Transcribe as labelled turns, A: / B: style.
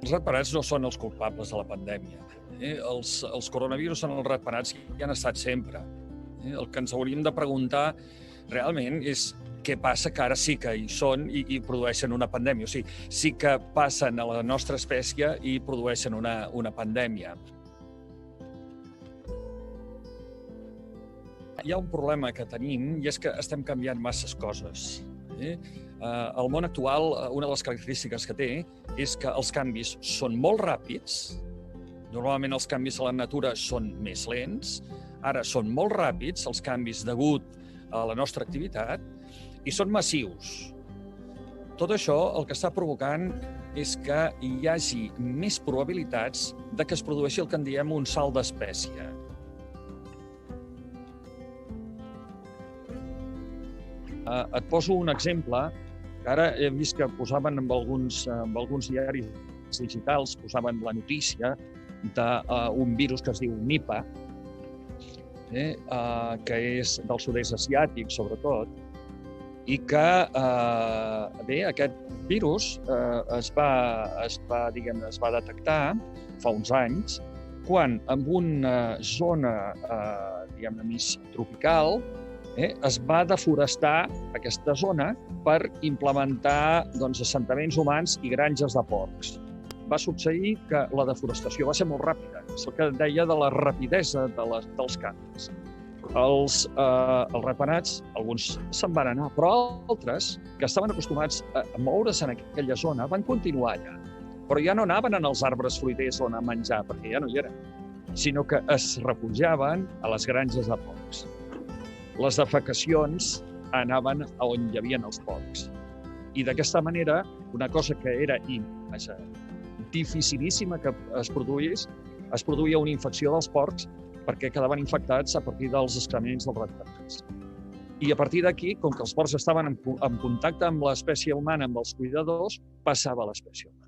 A: Els ratpenats no són els culpables de la pandèmia. Els coronavirus són els ratpenats que han estat sempre. El que ens hauríem de preguntar realment és què passa que ara sí que hi són i produeixen una pandèmia. O sigui, sí que passen a la nostra espècie i produeixen una pandèmia. Hi ha un problema que tenim i és que estem canviant masses coses. El món actual, una de les característiques que té és que els canvis són molt ràpids. Normalment els canvis a la natura són més lents. Ara són molt ràpids els canvis degut a la nostra activitat i són massius. Tot això el que està provocant és que hi hagi més probabilitats de que es produeixi el que en diem un salt d'espècie. Et poso un exemple, que ara he vist que posaven amb alguns diaris digitals, posaven la notícia d'un virus que es diu Nipah, que és del sud-est asiàtic, sobretot, i que aquest virus es va detectar fa uns anys quan en una zona més tropical es va deforestar aquesta zona per implementar assentaments humans i granges de porcs. Va succeir que la deforestació va ser molt ràpida. És el que deia de la rapidesa dels canvis. Els ratpenats, alguns se'n van anar, però altres, que estaven acostumats a moure's en aquella zona, van continuar allà. Però ja no anaven als arbres fruiters on a menjar, perquè ja no hi eren, sinó que es refugiaven a les granges de porcs. Les defecacions anaven a on hi havia els porcs. I d'aquesta manera, una cosa que era dificilíssima que es produïa una infecció dels porcs perquè quedaven infectats a partir dels excrements dels ratpenats. I a partir d'aquí, com que els porcs estaven en contacte amb l'espècie humana, amb els cuidadors, passava a l'espècie humana.